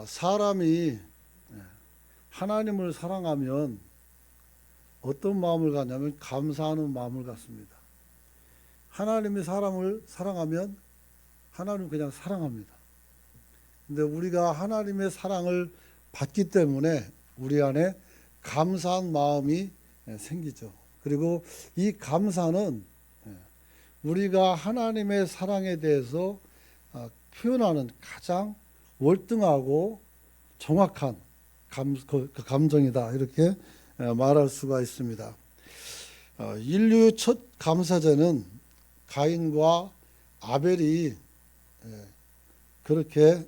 사람이 하나님을 사랑하면 어떤 마음을 갖냐면 감사하는 마음을 갖습니다. 하나님이 사람을 사랑하면 하나님은 그냥 사랑합니다. 근데 우리가 하나님의 사랑을 받기 때문에 우리 안에 감사한 마음이 생기죠. 그리고 이 감사는 우리가 하나님의 사랑에 대해서 표현하는 가장 월등하고 정확한 감정이다, 이렇게 말할 수가 있습니다. 인류 첫 감사제는 가인과 아벨이 그렇게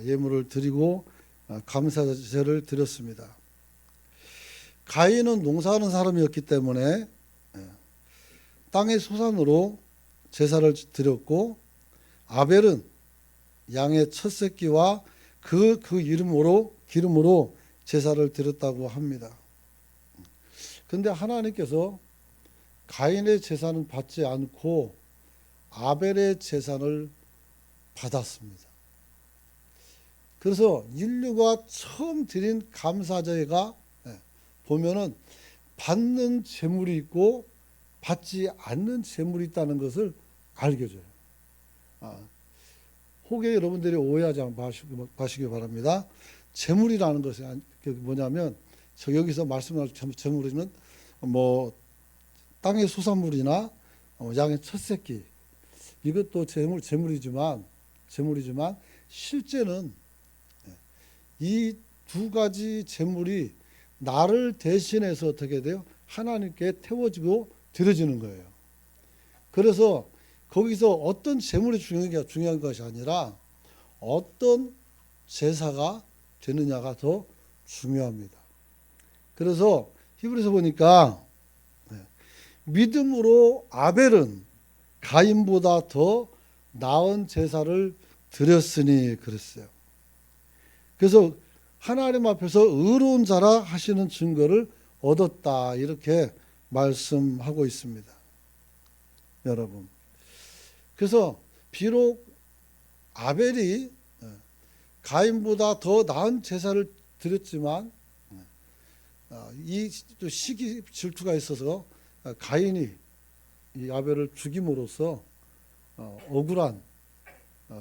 예물을 드리고 감사제를 드렸습니다. 가인은 농사하는 사람이었기 때문에 땅의 소산으로 제사를 드렸고, 아벨은 양의 첫 새끼와 그 기름으로 제사를 드렸다고 합니다. 그런데 하나님께서 가인의 제사는 받지 않고 아벨의 제사를 받았습니다. 그래서 인류가 처음 드린 감사제가 보면은 받는 제물이 있고 받지 않는 제물이 있다는 것을 알게 줘요. 혹여 여러분들이 오해하지 마시기 바랍니다. 제물이라는 것이 뭐냐면, 여기서 말씀하는 제물은 뭐 땅의 소산물이나 양의 첫 새끼, 이것도 제물이지만 실제는 이 두 가지 제물이 나를 대신해서 어떻게 돼요? 하나님께 태워지고 드려지는 거예요. 그래서 거기서 어떤 제물이 중요한 것이 아니라 어떤 제사가 되느냐가 더 중요합니다. 그래서 히브리서 보니까 믿음으로 아벨은 가인보다 더 나은 제사를 드렸으니 그랬어요. 그래서 하나님 앞에서 의로운 자라 하시는 증거를 얻었다, 이렇게 말씀하고 있습니다. 여러분, 그래서 비록 아벨이 가인보다 더 나은 제사를 드렸지만 이 시기 질투가 있어서 가인이 이 아벨을 죽임으로써 억울한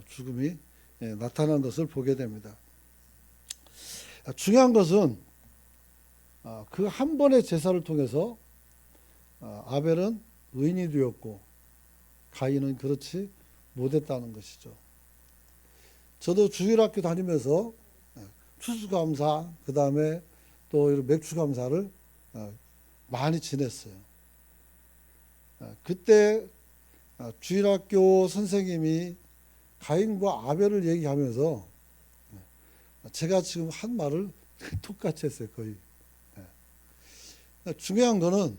죽음이 나타난 것을 보게 됩니다. 중요한 것은 그 한 번의 제사를 통해서 아벨은 의인이 되었고 가인은 그렇지 못했다는 것이죠. 저도 주일학교 다니면서 추수감사, 그 다음에 또 맥주감사를 많이 지냈어요. 그때 주일학교 선생님이 가인과 아벨을 얘기하면서 제가 지금 한 말을 똑같이 했어요, 거의. 중요한 거는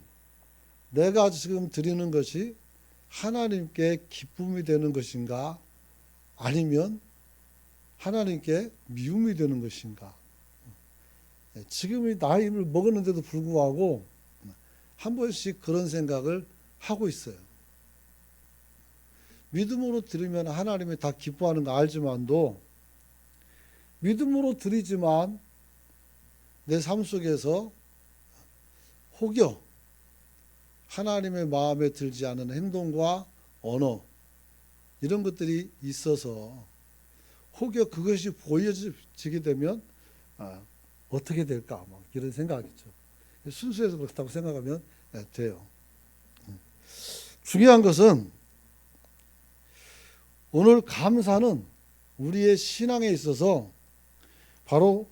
내가 지금 드리는 것이 하나님께 기쁨이 되는 것인가, 아니면 하나님께 미움이 되는 것인가. 지금이 나이를 먹었는데도 불구하고 한 번씩 그런 생각을 하고 있어요. 믿음으로 드리면 하나님이 다 기뻐하는 거 알지만도, 믿음으로 드리지만 내 삶 속에서 혹여 하나님의 마음에 들지 않은 행동과 언어, 이런 것들이 있어서 혹여 그것이 보여지게 되면 어떻게 될까, 막 이런 생각이죠. 순수해서 그렇다고 생각하면 돼요. 중요한 것은 오늘 감사는 우리의 신앙에 있어서 바로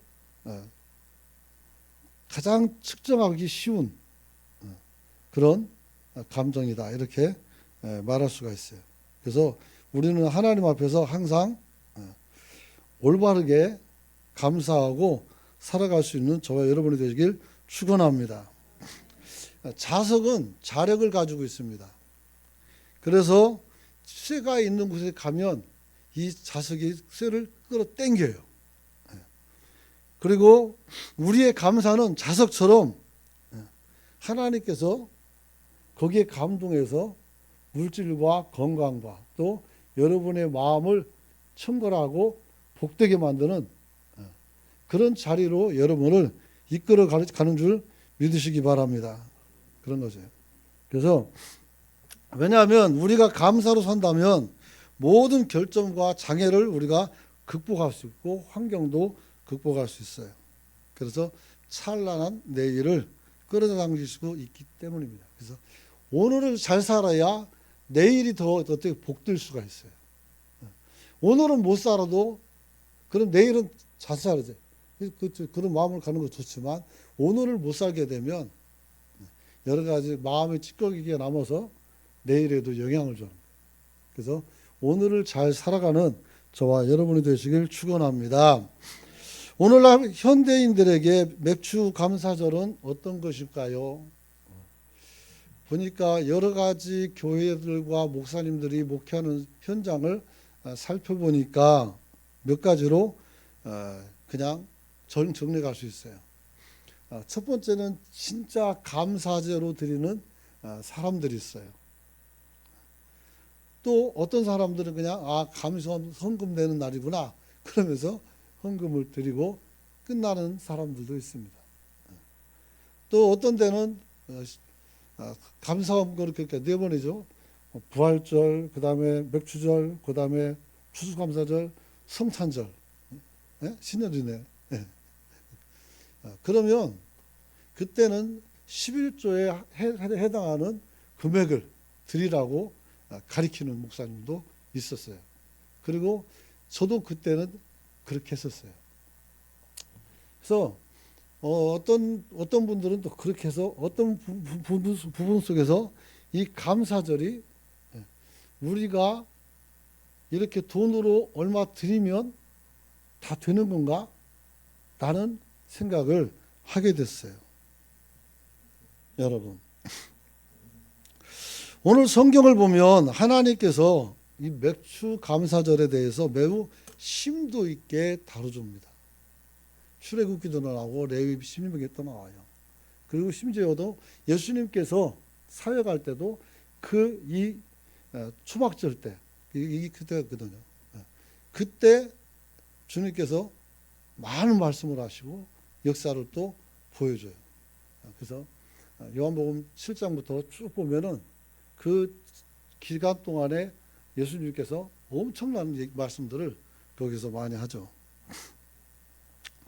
가장 측정하기 쉬운 그런 감정이다, 이렇게 말할 수가 있어요. 그래서 우리는 하나님 앞에서 항상 올바르게 감사하고 살아갈 수 있는 저와 여러분이 되시길 축원합니다. 자석은 자력을 가지고 있습니다. 그래서 쇠가 있는 곳에 가면 이 자석이 쇠를 끌어당겨요. 그리고 우리의 감사는 자석처럼 하나님께서 거기에 감동해서 물질과 건강과 또 여러분의 마음을 청결하고 복되게 만드는 그런 자리로 여러분을 이끌어 가는 줄 믿으시기 바랍니다. 그런 거죠. 그래서 왜냐하면 우리가 감사로 산다면 모든 결점과 장애를 우리가 극복할 수 있고 환경도 극복할 수 있어요. 그래서 찬란한 내일을 끌어당길 수 있기 때문입니다. 그래서 오늘을 잘 살아야 내일이 더 어떻게 복될 수가 있어요. 오늘은 못 살아도 그럼 내일은 잘 살아야 돼. 그런 마음을 가는 거 좋지만 오늘을 못 살게 되면 여러 가지 마음이 찌꺼기게 남아서 내일에도 영향을 줘요. 그래서 오늘을 잘 살아가는 저와 여러분이 되시길 축원합니다. 오늘날 현대인들에게 맥주 감사절은 어떤 것일까요? 보니까 여러 가지 교회들과 목사님들이 목회하는 현장을 살펴보니까 몇 가지로 그냥 정리할 수 있어요. 첫 번째는 진짜 감사제로 드리는 사람들이 있어요. 또 어떤 사람들은 그냥 감사원 헌금 내는 날이구나 그러면서 헌금을 드리고 끝나는 사람들도 있습니다. 또 어떤 데는 감사원 그렇게 네 번이죠. 부활절, 그 다음에 맥주절, 그 다음에 추수감사절, 성탄절, 신년이네. 그러면 그때는 11조에 해당하는 금액을 드리라고 가리키는 목사님도 있었어요. 그리고 저도 그때는 그렇게 했었어요. 그래서 어떤 분들은 또 그렇게 해서 어떤 부분 속에서 이 감사절이 우리가 이렇게 돈으로 얼마 드리면 다 되는 건가? 라는 생각을 하게 됐어요. 여러분, 오늘 성경을 보면 하나님께서 이 맥주 감사절에 대해서 매우 심도 있게 다뤄줍니다. 출애굽기도 나오고 레위기 16기도 나와요. 그리고 심지어도 예수님께서 사역할 때도 이 초막절 때 이게 그때거든요. 그때 주님께서 많은 말씀을 하시고 역사를 또 보여줘요. 그래서 요한복음 7장부터 쭉 보면은 그 기간 동안에 예수님께서 엄청난 말씀들을 거기서 많이 하죠.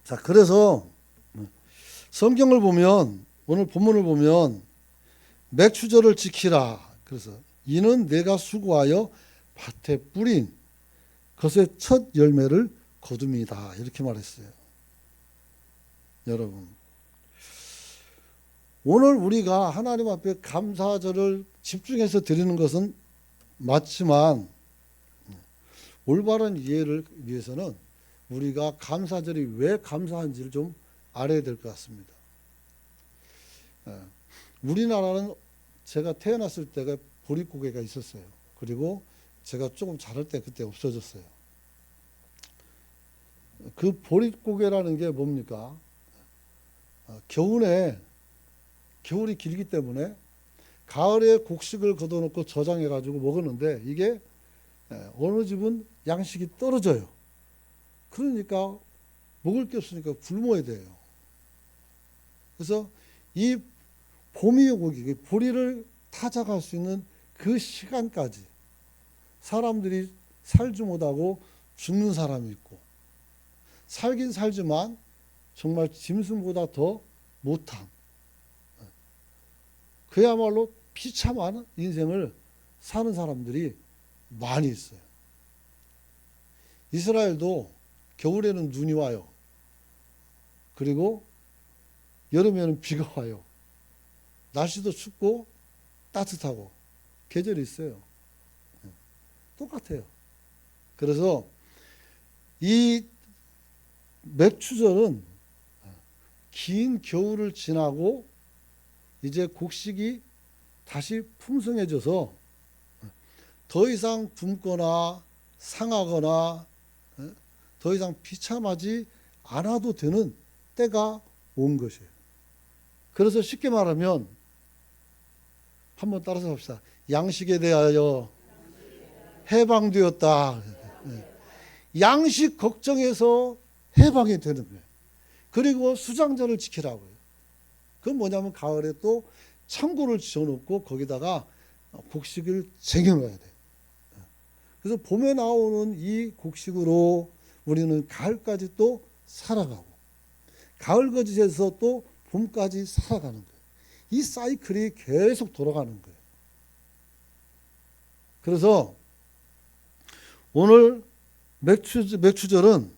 자, 그래서 성경을 보면 오늘 본문을 보면 맥주절을 지키라. 그래서 이는 내가 수고하여 밭에 뿌린 것의 첫 열매를 거둠이다. 이렇게 말했어요. 여러분, 오늘 우리가 하나님 앞에 감사절을 집중해서 드리는 것은 맞지만 올바른 이해를 위해서는 우리가 감사절이 왜 감사한지를 좀 알아야 될 것 같습니다. 우리나라는 제가 태어났을 때가 보릿고개가 있었어요. 그리고 제가 조금 자랄 때 그때 없어졌어요. 그 보릿고개라는 게 뭡니까? 겨울이 길기 때문에 가을에 곡식을 걷어놓고 저장해가지고 먹었는데 이게 어느 집은 양식이 떨어져요. 그러니까 먹을 게 없으니까 굶어야 돼요. 그래서 이 봄이 오기, 보리를 타작할 수 있는 그 시간까지 사람들이 살지 못하고 죽는 사람이 있고, 살긴 살지만 정말 짐승보다 더 못한, 그야말로 비참한 인생을 사는 사람들이 많이 있어요. 이스라엘도 겨울에는 눈이 와요. 그리고 여름에는 비가 와요. 날씨도 춥고 따뜻하고 계절이 있어요. 똑같아요. 그래서 이 맥주절은 긴 겨울을 지나고 이제 곡식이 다시 풍성해져서 더 이상 굶거나 상하거나 더 이상 비참하지 않아도 되는 때가 온 것이에요. 그래서 쉽게 말하면 한번 따라서 합시다. 양식에 대하여 해방되었다. 양식 걱정해서 해방이 되는 거예요. 그리고 수장절을 지키라고요. 그건 뭐냐면 가을에 또 창고를 지어놓고 거기다가 곡식을 쟁여놔야 돼요. 그래서 봄에 나오는 이 곡식으로 우리는 가을까지 또 살아가고 가을 거짓에서 또 봄까지 살아가는 거예요. 이 사이클이 계속 돌아가는 거예요. 그래서 오늘 맥추절은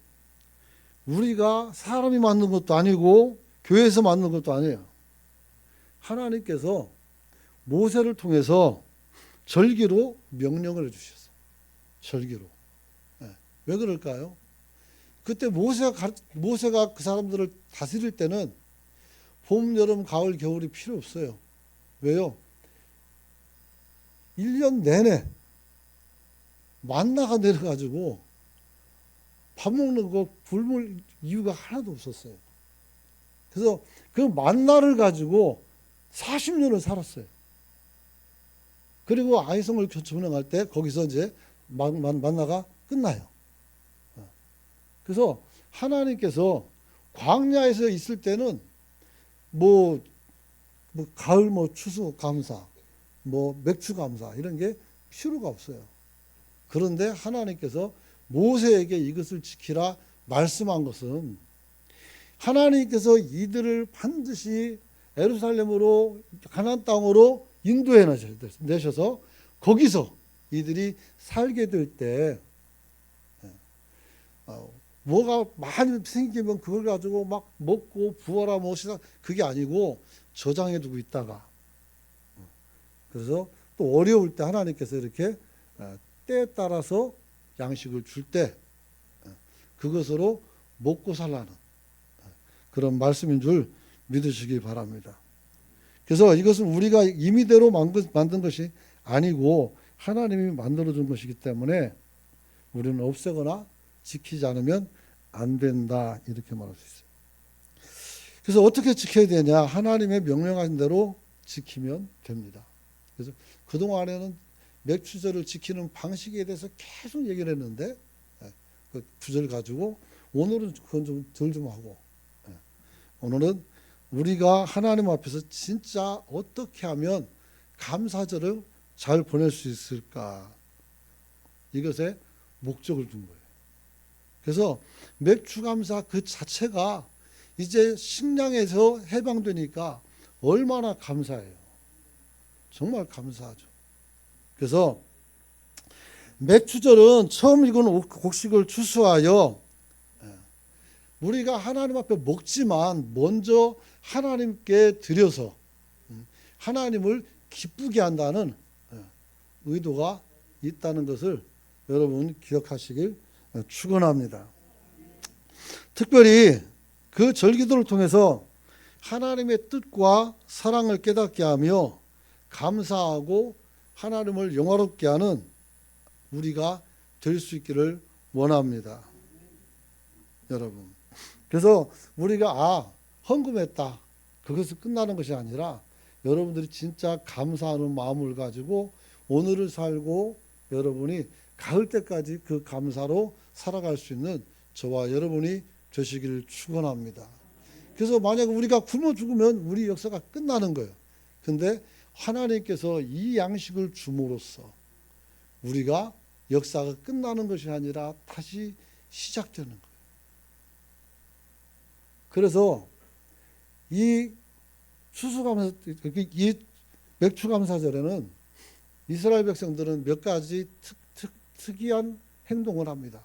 우리가 사람이 만든 것도 아니고 교회에서 만든 것도 아니에요. 하나님께서 모세를 통해서 절기로 명령을 해주셨어요. 절기로. 왜 그럴까요? 그때 모세가 그 사람들을 다스릴 때는 봄, 여름, 가을, 겨울이 필요 없어요. 왜요? 1년 내내 만나가 내려가지고 밥 먹는 거 굶을 이유가 하나도 없었어요. 그래서 그 만나를 가지고 40년을 살았어요. 그리고 아이성을 점령할 때 거기서 이제 만나가 끝나요. 그래서 하나님께서 광야에서 있을 때는 뭐 가을 추수 감사, 맥추 감사 이런 게 필요가 없어요. 그런데 하나님께서 모세에게 이것을 지키라 말씀한 것은 하나님께서 이들을 반드시 예루살렘으로 가나안 땅으로 인도해 내셔서 거기서 이들이 살게 될 때 뭐가 많이 생기면 그걸 가지고 막 먹고 부어라 무엇이다 그게 아니고 저장해 두고 있다가 그래서 또 어려울 때 하나님께서 이렇게 때에 따라서 양식을 줄 때 그것으로 먹고 살라는 그런 말씀인 줄 믿으시기 바랍니다. 그래서 이것은 우리가 임의대로 만든 것이 아니고 하나님이 만들어준 것이기 때문에 우리는 없애거나 지키지 않으면 안 된다 이렇게 말할 수 있어요. 그래서 어떻게 지켜야 되냐? 하나님의 명령하신 대로 지키면 됩니다. 그래서 그동안에는 맥추절을 지키는 방식에 대해서 계속 얘기를 했는데 그 구절 가지고 오늘은 그건 좀 덜 좀 하고 오늘은 우리가 하나님 앞에서 진짜 어떻게 하면 감사절을 잘 보낼 수 있을까 이것에 목적을 둔 거예요. 그래서 맥추감사 그 자체가 이제 식량에서 해방되니까 얼마나 감사해요. 정말 감사하죠. 그래서 맥추절은 처음 익은 곡식을 추수하여 우리가 하나님 앞에 먹지만 먼저 하나님께 드려서 하나님을 기쁘게 한다는 의도가 있다는 것을 여러분 기억하시길 축원합니다. 특별히 그 절기도를 통해서 하나님의 뜻과 사랑을 깨닫게 하며 감사하고 하나님을 영화롭게 하는 우리가 될 수 있기를 원합니다. 여러분. 그래서 우리가 헌금했다. 그것이 끝나는 것이 아니라 여러분들이 진짜 감사하는 마음을 가지고 오늘을 살고 여러분이 가을 때까지 그 감사로 살아갈 수 있는 저와 여러분이 되시기를 축원합니다. 그래서 만약 우리가 굶어 죽으면 우리 역사가 끝나는 거예요. 근데 하나님께서 이 양식을 줌으로써 우리가 역사가 끝나는 것이 아니라 다시 시작되는 거예요. 그래서 이 추수감사, 이 맥추감사절에는 이스라엘 백성들은 몇 가지 특이한 행동을 합니다.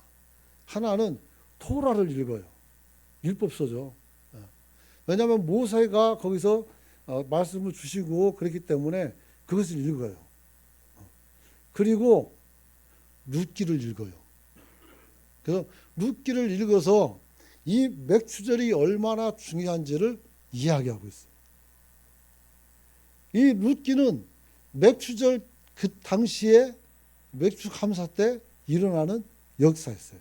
하나는 토라를 읽어요. 율법서죠. 왜냐하면 모세가 거기서 말씀을 주시고 그렇기 때문에 그것을 읽어요. 그리고 룻기를 읽어요. 그래서 룻기를 읽어서 이 맥추절이 얼마나 중요한지를 이야기하고 있어요. 이 룻기는 맥추절 그 당시에 맥추감사 때 일어나는 역사였어요.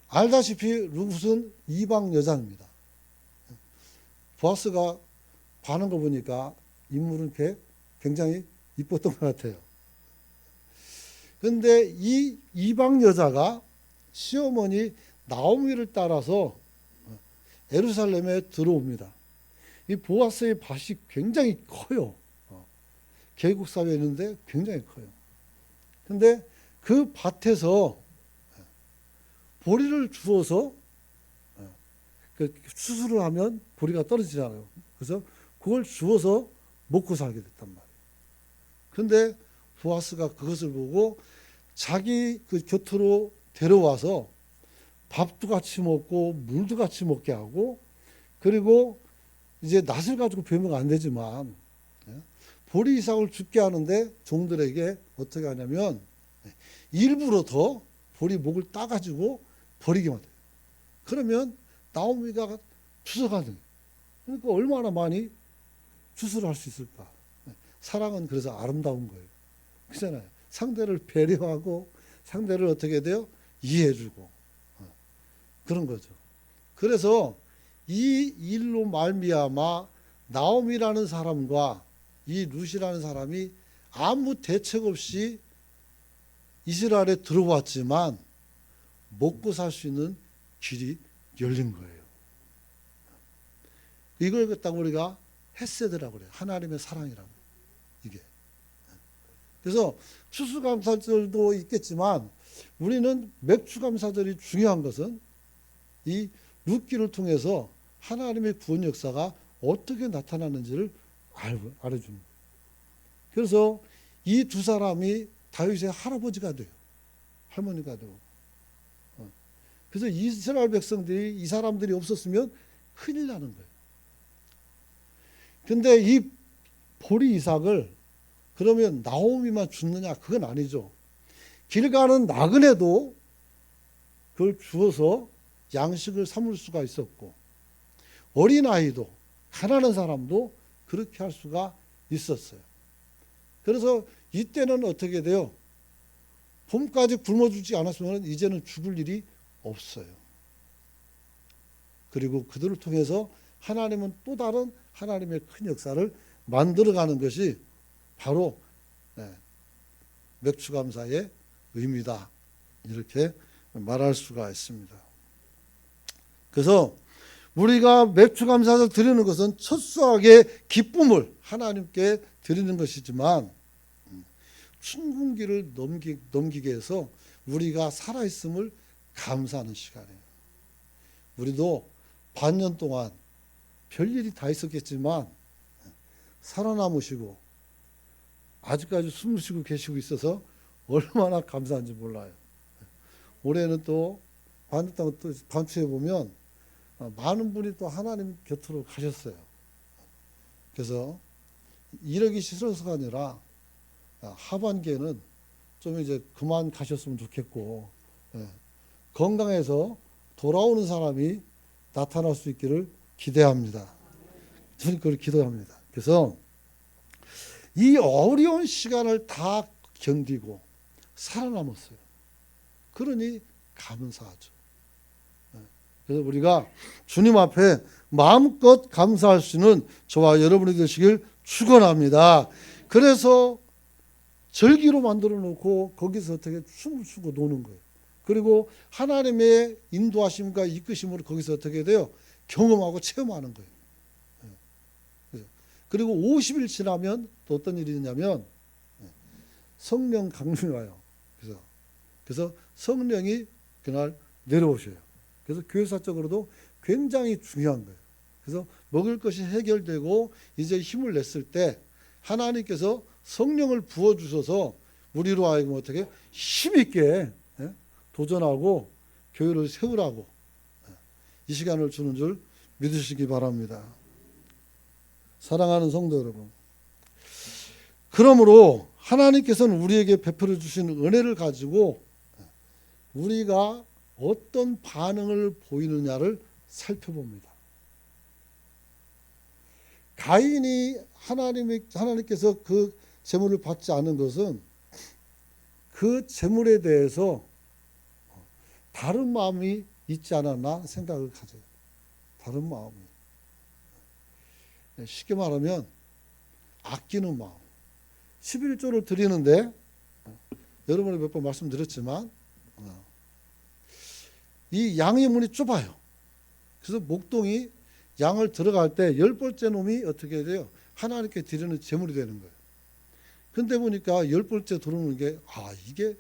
알다시피 룻은 이방 여자입니다. 보아스가 반한 거 보니까 인물은 굉장히 이뻤던 것 같아요. 그런데 이 이방 여자가 시어머니 나오미를 따라서 예루살렘에 들어옵니다. 이 보아스의 밭이 굉장히 커요. 계곡 사회에 있는데 굉장히 커요. 근데 그 밭에서 보리를 주워서 수술을 하면 보리가 떨어지잖아요. 그래서 그걸 주워서 먹고 살게 됐단 말이에요. 그런데 보아스가 그것을 보고 자기 그 곁으로 데려와서 밥도 같이 먹고 물도 같이 먹게 하고, 그리고 이제 낫을 가지고 배우면 안 되지만 보리 이삭을 죽게 하는데 종들에게 어떻게 하냐면 일부러 더 보리 목을 따가지고 버리기만 해요. 그러면 나오미가 추석하는 거예요. 그러니까 얼마나 많이 추수를 할 수 있을까. 사랑은 그래서 아름다운 거예요. 그렇잖아요. 상대를 배려하고 상대를 어떻게 돼요? 이해해주고 그런 거죠. 그래서 이 일로 말미암아 나옴이라는 사람과 이 룻이라는 사람이 아무 대책 없이 이스라엘에 들어왔지만 먹고 살 수 있는 길이 열린 거예요. 이걸 갖다가 우리가 헤세드라고 그래요. 하나님의 사랑이라고. 이게. 그래서 추수감사절도 있겠지만 우리는 맥추감사절이 중요한 것은 이 룻기를 통해서 하나님의 구원 역사가 어떻게 나타나는지를 알아주는 거예요. 그래서 이 두 사람이 다윗의 할아버지가 돼요. 할머니가 되고. 그래서 이스라엘 백성들이 이 사람들이 없었으면 큰일 나는 거예요. 근데 이 보리 이삭을 그러면 나오미만 죽느냐? 그건 아니죠. 길 가는 나그네도 그걸 주어서 양식을 삼을 수가 있었고, 어린아이도 가난한 사람도 그렇게 할 수가 있었어요. 그래서 이때는 어떻게 돼요? 봄까지 굶어주지 않았으면 이제는 죽을 일이 없어요. 그리고 그들을 통해서 하나님은 또 다른 하나님의 큰 역사를 만들어가는 것이 바로 맥추감사의 의미다. 이렇게 말할 수가 있습니다. 그래서 우리가 맥추감사를 드리는 것은 첫수학의 기쁨을 하나님께 드리는 것이지만 춘궁기를 넘기게 해서 우리가 살아있음을 감사하는 시간이에요. 우리도 반년 동안 별일이 다 있었겠지만 살아남으시고 아직까지 숨을 쉬고 계시고 있어서 얼마나 감사한지 몰라요. 올해는 또 반년 또 반추에 보면 많은 분이 또 하나님 곁으로 가셨어요. 그래서 이러기 싫어서가 아니라 하반기에는 좀 이제 그만 가셨으면 좋겠고, 건강해서 돌아오는 사람이 나타날 수 있기를 기대합니다. 저는 그걸 기도합니다. 그래서 이 어려운 시간을 다 견디고 살아남았어요. 그러니 감사하죠. 그래서 우리가 주님 앞에 마음껏 감사할 수 있는 저와 여러분이 되시길 축원합니다. 그래서 절기로 만들어 놓고 거기서 어떻게 춤을 추고 노는 거예요. 그리고 하나님의 인도하심과 이끄심으로 거기서 어떻게 돼요? 경험하고 체험하는 거예요. 그리고 50일 지나면 또 어떤 일이 있냐면 성령 강림이 와요. 그래서 성령이 그날 내려오셔요. 그래서 교회사적으로도 굉장히 중요한 거예요. 그래서 먹을 것이 해결되고 이제 힘을 냈을 때 하나님께서 성령을 부어주셔서 우리로 하여금 어떻게 힘있게 도전하고 교회를 세우라고 이 시간을 주는 줄 믿으시기 바랍니다. 사랑하는 성도 여러분, 그러므로 하나님께서는 우리에게 베풀어 주신 은혜를 가지고 우리가 어떤 반응을 보이느냐를 살펴봅니다. 가인이 하나님께서 그 재물을 받지 않은 것은 그 재물에 대해서 다른 마음이 있지 않았나 생각을 가져요. 다른 마음이. 쉽게 말하면 아끼는 마음. 11조를 드리는데 여러분이 몇 번 말씀드렸지만 이 양의 문이 좁아요. 그래서 목동이 양을 들어갈 때 10번째 놈이 어떻게 돼요? 하나님께 드리는 제물이 되는 거예요. 근데 보니까 10번째 들어오는 게 이게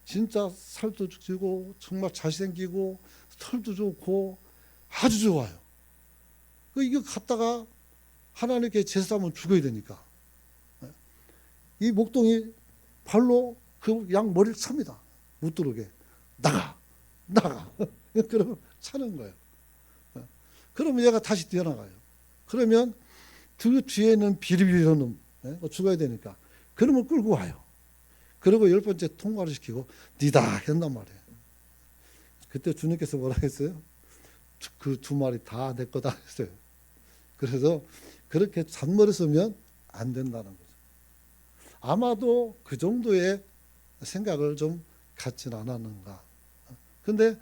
진짜 살도 찌고 정말 잘생기고 털도 좋고 아주 좋아요. 이거 갖다가 하나님께 제사 한번 죽어야 되니까 이 목동이 발로 그 양 머리를 찹니다. 못 들어오게. 나가. 그러면 차는 거예요. 그러면 얘가 다시 뛰어나가요. 그러면 그 뒤에 있는 비리비리한 놈 죽어야 되니까 그놈을 끌고 와요. 그리고 10번째 통과를 시키고 니다 한단 말이에요. 그때 주님께서 뭐라 했어요? 그 2마리 다 내 거다 했어요. 그래서 그렇게 잔머리 쓰면 안 된다는 거죠. 아마도 그 정도의 생각을 좀 갖진 않았는가. 근데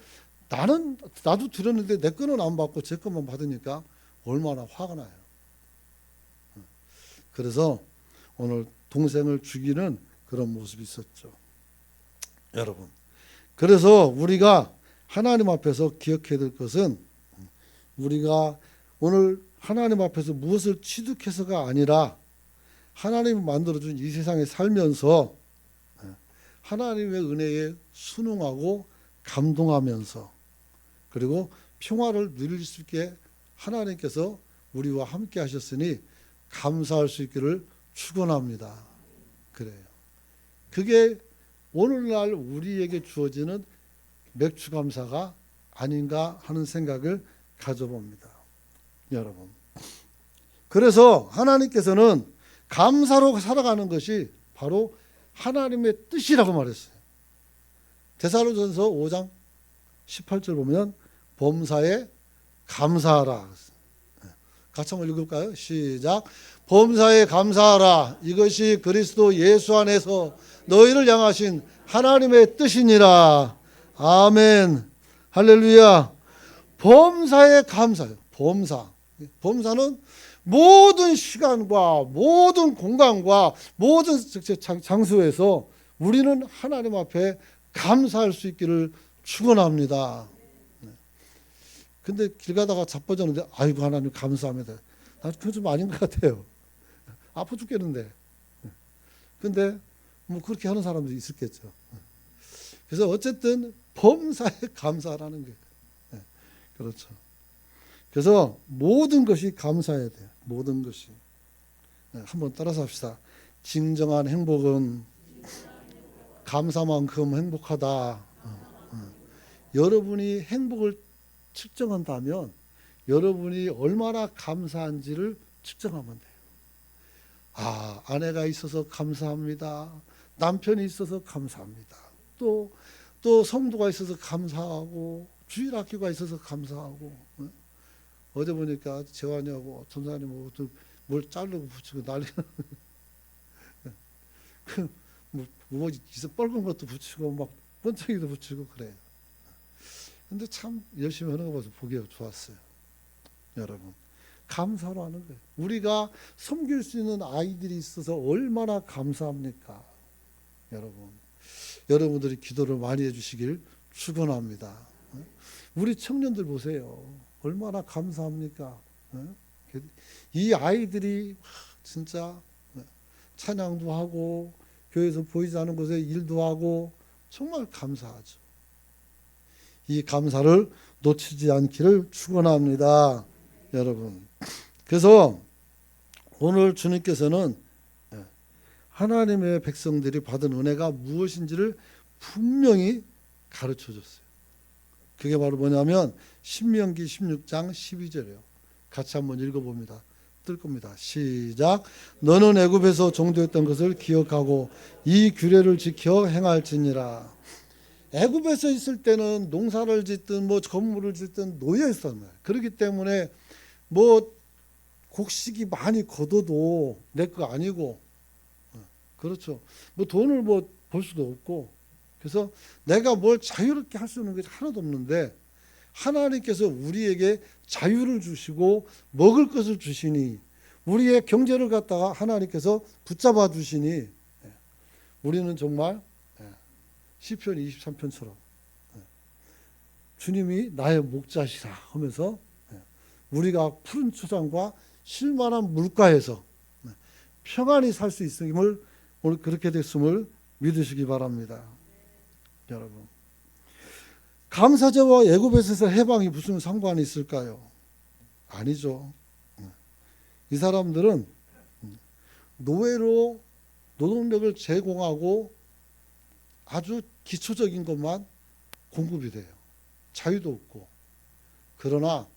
나도 드렸는데 내 거는 안 받고 제 것만 받으니까 얼마나 화가 나요. 그래서 오늘 동생을 죽이는 그런 모습이 있었죠. 여러분. 그래서 우리가 하나님 앞에서 기억해야 될 것은 우리가 오늘 하나님 앞에서 무엇을 취득해서가 아니라 하나님이 만들어준 이 세상에 살면서 하나님의 은혜에 순응하고 감동하면서 그리고 평화를 누릴 수 있게 하나님께서 우리와 함께 하셨으니 감사할 수 있기를 축원합니다. 그래요. 그게 오늘날 우리에게 주어지는 맥주 감사가 아닌가 하는 생각을 가져봅니다. 여러분. 그래서 하나님께서는 감사로 살아가는 것이 바로 하나님의 뜻이라고 말했어요. 데살로니가전서 5장 18절 보면 범사에 감사하라. 같이 한번 읽을까요? 시작. 범사에 감사하라. 이것이 그리스도 예수 안에서 너희를 향하신 하나님의 뜻이니라. 아멘. 할렐루야. 범사에 감사해요. 범사는 모든 시간과 모든 공간과 모든 장소에서 우리는 하나님 앞에 감사할 수 있기를 축원합니다. 근데 길 가다가 자빠졌는데 아이고 하나님 감사합니다. 난 그건 좀 아닌 것 같아요. 아파 죽겠는데. 근데 뭐 그렇게 하는 사람도 있었겠죠. 그래서 어쨌든 범사에 감사라는 게 그렇죠. 그래서 모든 것이 감사해야 돼요. 모든 것이. 한번 따라서 합시다. 진정한 행복은 감사만큼 행복하다. 여러분이 행복을 측정한다면 여러분이 얼마나 감사한지를 측정하면 돼요. 아내가 있어서 감사합니다. 남편이 있어서 감사합니다. 또 성도가 있어서 감사하고 주일학교가 있어서 감사하고 어제 보니까 재환이하고 전사님하고 뭘 자르고 붙이고 난리가 뭐 있어 뻘건 것도 붙이고 막 번쩍이도 붙이고 그래요. 근데 참 열심히 하는 거 봐서 보기 좋았어요. 여러분 감사로 하는 거예요. 우리가 섬길 수 있는 아이들이 있어서 얼마나 감사합니까? 여러분들이 기도를 많이 해주시길 축원합니다. 우리 청년들 보세요. 얼마나 감사합니까? 이 아이들이 진짜 찬양도 하고 교회에서 보이지 않는 곳에 일도 하고 정말 감사하죠. 이 감사를 놓치지 않기를 축원합니다. 여러분. 그래서 오늘 주님께서는 하나님의 백성들이 받은 은혜가 무엇인지를 분명히 가르쳐 줬어요. 그게 바로 뭐냐면 신명기 16장 12절이에요. 같이 한번 읽어봅니다. 뜰 겁니다. 시작. 너는 애굽에서 종되었던 것을 기억하고 이 규례를 지켜 행할지니라. 애굽에서 있을 때는 농사를 짓든 뭐 건물을 짓든 노예였단 말이에요. 그렇기 때문에 뭐 곡식이 많이 걷어도 내 거 아니고 그렇죠. 뭐 돈을 뭐 벌 수도 없고 그래서 내가 뭘 자유롭게 할 수 있는 게 하나도 없는데 하나님께서 우리에게 자유를 주시고 먹을 것을 주시니 우리의 경제를 갖다가 하나님께서 붙잡아 주시니 우리는 정말 시편 23편처럼 주님이 나의 목자시라 하면서 우리가 푸른 초장과 쉴만한 물가에서 평안히 살 수 있음을, 오늘 그렇게 됐음을 믿으시기 바랍니다. 여러분, 감사제와 애굽에서 해방이 무슨 상관이 있을까요? 아니죠. 이 사람들은 노예로 노동력을 제공하고 아주 기초적인 것만 공급이 돼요. 자유도 없고. 그러나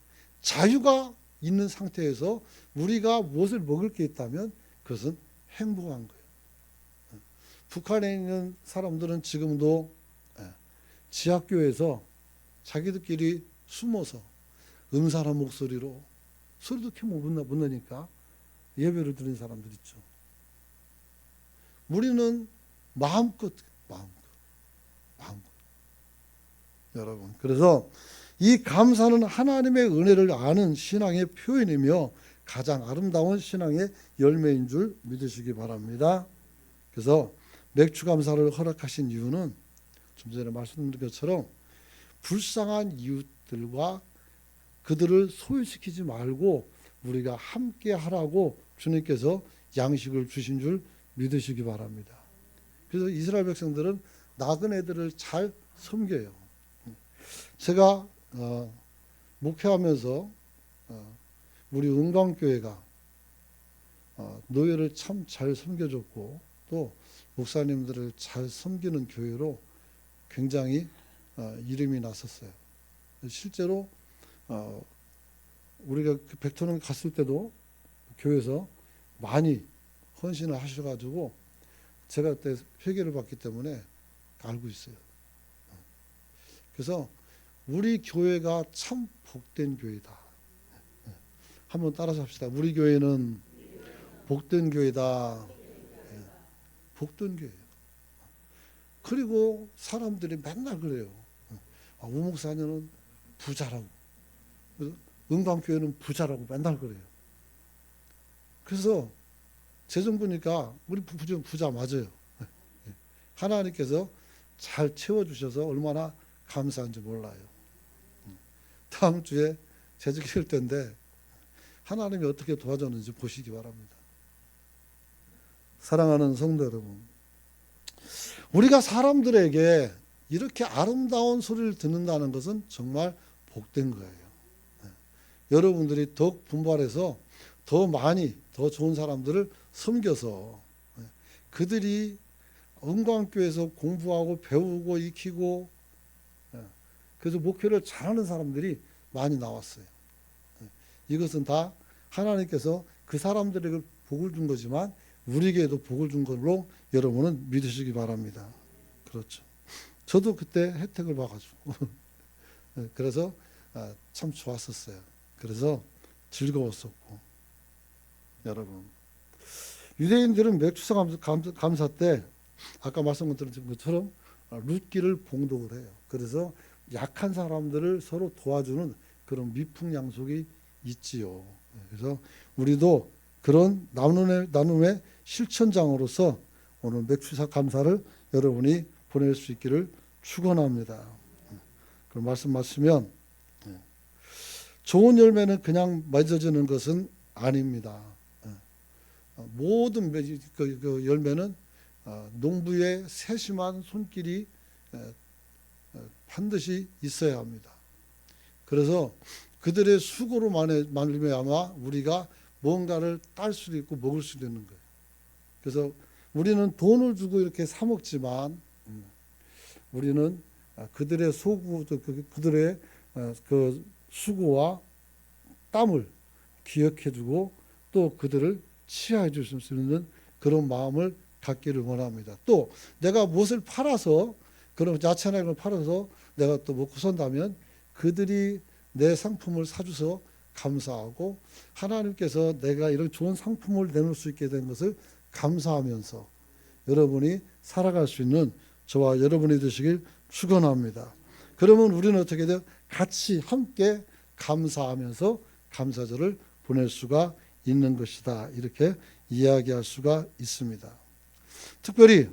자유가 있는 상태에서 우리가 무엇을 먹을 게 있다면 그것은 행복한 거예요. 북한에 있는 사람들은 지금도 지하교에서 자기들끼리 숨어서 음산한 목소리로, 소리도 켜 못 넣으니까 예배를 드리는 사람들 있죠. 우리는 마음껏. 여러분, 그래서 이 감사는 하나님의 은혜를 아는 신앙의 표현이며 가장 아름다운 신앙의 열매인 줄 믿으시기 바랍니다. 그래서 맥주 감사를 허락하신 이유는 좀 전에 말씀드린 것처럼 불쌍한 이웃들과 그들을 소외시키지 말고 우리가 함께 하라고 주님께서 양식을 주신 줄 믿으시기 바랍니다. 그래서 이스라엘 백성들은 나그네들을 잘 섬겨요. 제가 목회하면서 우리 은광교회가 노예를 참 잘 섬겨줬고 또 목사님들을 잘 섬기는 교회로 굉장히 이름이 났었어요. 실제로 우리가 백토령 갔을 때도 교회에서 많이 헌신을 하셔가지고 제가 그때 회개를 받기 때문에 알고 있어요. 그래서 우리 교회가 참 복된 교회다. 한번 따라서 합시다. 우리 교회는 복된 교회다. 복된 교회예요. 그리고 사람들이 맨날 그래요. 우 목사님은 부자라고. 은광교회는 부자라고 맨날 그래요. 그래서 재정 보니까 우리 부자 맞아요. 하나님께서 잘 채워주셔서 얼마나 감사한지 몰라요. 다음 주에 재직할 때인데 하나님이 어떻게 도와줬는지 보시기 바랍니다. 사랑하는 성도 여러분, 우리가 사람들에게 이렇게 아름다운 소리를 듣는다는 것은 정말 복된 거예요. 여러분들이 더욱 분발해서 더 많이 더 좋은 사람들을 섬겨서 그들이 은광교에서 공부하고 배우고 익히고 그래서 목회를 잘하는 사람들이 많이 나왔어요. 이것은 다 하나님께서 그 사람들에게 복을 준 거지만 우리에게도 복을 준 걸로 여러분은 믿으시기 바랍니다. 그렇죠. 저도 그때 혜택을 봐가지고 그래서 참 좋았었어요. 그래서 즐거웠었고. 여러분, 유대인들은 맥주사 감사 때 아까 말씀드린 것처럼 룻기를 봉독을 해요. 그래서 약한 사람들을 서로 도와주는 그런 미풍양속이 있지요. 그래서 우리도 그런 나눔의 실천장으로서 오늘 맥주사 감사를 여러분이 보낼 수 있기를 축원합니다. 그런 말씀 마치면 좋은 열매는 그냥 맺어지는 것은 아닙니다. 모든 그 열매는 농부의 세심한 손길이 반드시 있어야 합니다. 그래서 그들의 수고로 말미암아 우리가 뭔가를 딸 수도 있고 먹을 수도 있는 거예요. 그래서 우리는 돈을 주고 이렇게 사 먹지만 우리는 그들의 그들의 그 수고와 땀을 기억해주고 또 그들을 치하해 줄 수 있는 그런 마음을 갖기를 원합니다. 또 내가 무엇을 팔아서 그런 야채나 팔아서 내가 또 먹고 산다면 그들이 내 상품을 사줘서 감사하고 하나님께서 내가 이런 좋은 상품을 내놓을 수 있게 된 것을 감사하면서 여러분이 살아갈 수 있는 저와 여러분이 되시길 축원합니다. 그러면 우리는 어떻게 돼요? 같이 함께 감사하면서 감사절을 보낼 수가 있는 것이다. 이렇게 이야기할 수가 있습니다. 특별히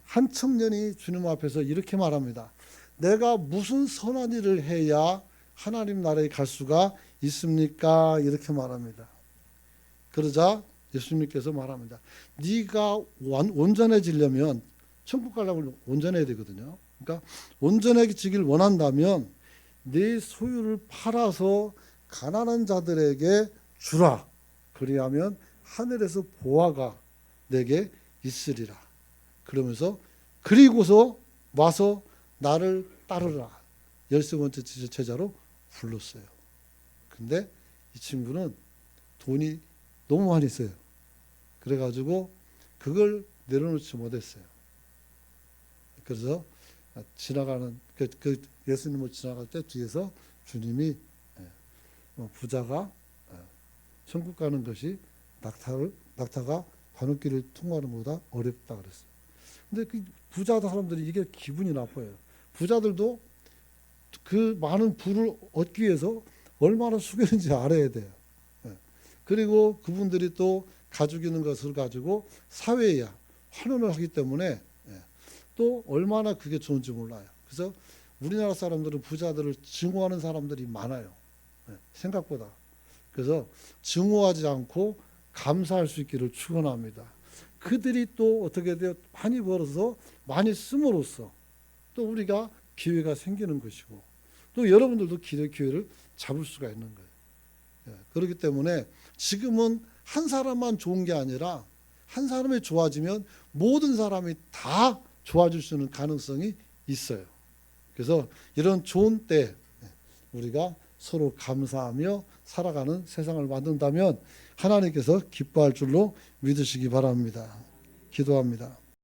한 청년이 주님 앞에서 이렇게 말합니다. 내가 무슨 선한 일을 해야 하나님 나라에 갈 수가 있습니까? 이렇게 말합니다. 그러자 예수님께서 말합니다. 네가 온전해지려면 천국 가려면 온전해야 되거든요. 그러니까 온전해지길 원한다면 네 소유를 팔아서 가난한 자들에게 주라. 그리하면 하늘에서 보화가 내게 있으리라. 그러면서 그리고서 와서 나를 따르라. 13번째 제자로 불렀어요. 근데 이 친구는 돈이 너무 많이 있어요. 그래가지고 그걸 내려놓지 못했어요. 그래서 지나가는 예수님을 지나갈 때 뒤에서 주님이 부자가 천국 가는 것이 낙타가 바늘길을 통과하는 것보다 어렵다 그랬어요. 근데 그 부자 사람들이 이게 기분이 나빠요. 부자들도 그 많은 부를 얻기 위해서 얼마나 수고했는지 알아야 돼요. 그리고 그분들이 또 가지고 있는 것을 가지고 사회에 환원을 하기 때문에 또 얼마나 그게 좋은지 몰라요. 그래서 우리나라 사람들은 부자들을 증오하는 사람들이 많아요. 생각보다. 그래서 증오하지 않고 감사할 수 있기를 축원합니다. 그들이 또 어떻게 돼요? 많이 벌어서 많이 씀으로써 또 우리가 기회가 생기는 것이고 또 여러분들도 기회를 잡을 수가 있는 거예요. 그렇기 때문에 지금은 한 사람만 좋은 게 아니라 한 사람이 좋아지면 모든 사람이 다 좋아질 수 있는 가능성이 있어요. 그래서 이런 좋은 때 우리가 서로 감사하며 살아가는 세상을 만든다면 하나님께서 기뻐할 줄로 믿으시기 바랍니다. 기도합니다.